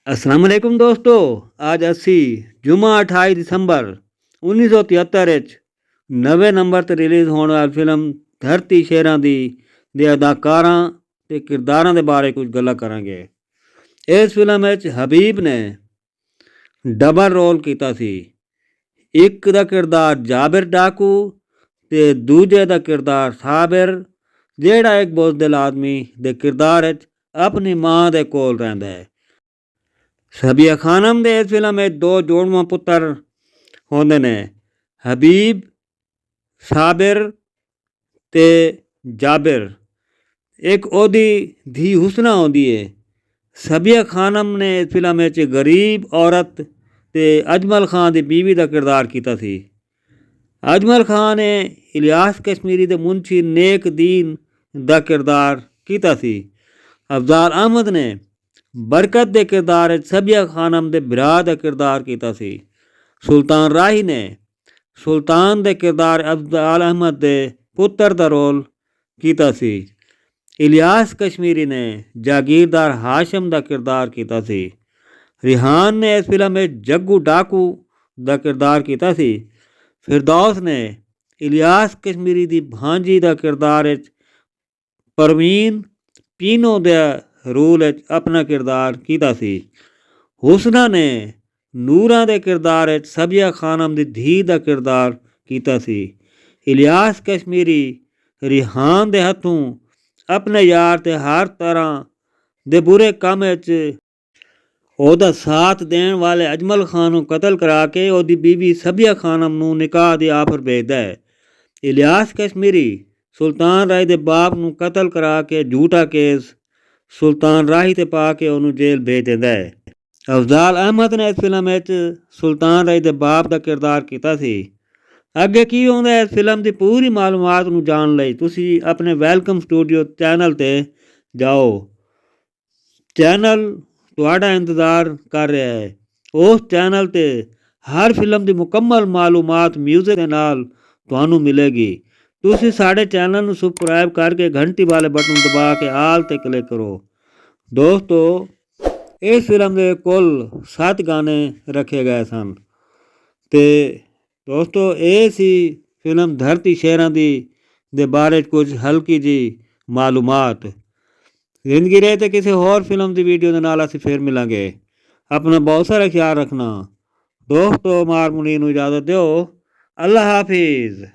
अस्सलाम वालेकुम दोस्तों। आज असी जुमा 28 दिसंबर 1973 नवे नंबर पर रिलीज़ होने वाली फिल्म धरती शेरां दी दे अदाकारां ते किरदारां दे बारे कुछ गल्लां करांगे। इस फिल्म में हबीब ने डबल रोल किया सी। एक दा किरदार जाबिर डाकू ते दूजे दा किरदार साबिर, जेड़ा एक बुज़दिल आदमी दे किरदार अपनी मां दे कोल रहिंदा है। सबिया खानम दे इस फिल्म में दो जोड़वा पुत्र होंदे ने, हबीब साबिर ते जाबिर। एक ओदी धी हुसना होंदी है। सबिया खानम ने इस फिल्म में गरीब औरत ते अजमल खान की बीवी का किरदार किया सी। अजमल खान ने इलियास कश्मीरी दे मुंशी नेक दीन का किरदार किया सी। अफजाल अहमद ने बरकत के किरदार सबिया खानम दे बिरा का किरदार किया सी। सुल्तान राही ने सुल्तान दे किरदार अफजाल अहमद दे पुत्र का रोल किया सी। इलियास कश्मीरी ने जागीरदार हाशम का किरदार किया सी। रिहान ने इस फिल्म में जग्गू डाकू का किरदार किया सी। फिरदौस ने इलियास कश्मीरी की भांजी का किरदार परवीन पीनो दे रोल अपना किरदार किया सी। हुसना ने नूरा के किरदार सबिया खानम की धी का किरदार किया सी। इलियास कश्मीरी रिहान के हथों अपने यार ते हर तरह दे बुरे काम ओदा साथ देने वाले अजमल खान को कतल करा के ओदी बीवी सबिया खानम नूं निकाह दी आफर भेजदा है। इलियास कश्मीरी सुल्तान राही दे बाप नूं कतल करा के झूठा केस सुल्तान राही ते पा के उन्होंने जेल भेज देता है। अफजाल अहमद ने इस फिल्म में सुल्तान राही दे बाप का किरदार किया सी। अगे की होंदा है इस फिल्म की पूरी मालूमात नूं जान लई तुसी अपने वेलकम स्टूडियो चैनल ते जाओ। चैनल तुहाडा इंतज़ार कर रहा है। उस चैनल ते हर फिल्म की मुकम्मल मालूमात म्यूजिक के नाल तुहानू मिलेगी। तुसी साढ़े चैनल नूं सबसक्राइब करके घंटी वाले बटन दबा के आल ते क्लिक करो। दोस्तों, इस फिल्म के कुल 7 गाने रखे गए सन। ते दोस्तों, ये सी फिल्म धरती शेरां दी दे बारे कुछ हल्की जी मालूमात। जिंदगी रहे तो किसी होर फिल्म की वीडियो के नाल असीं फिर मिलांगे। अपना बहुत सारा ख्याल रखना दोस्तों। मार मुनीर नूं इजाज़त दो। अल्लाह हाफिज़।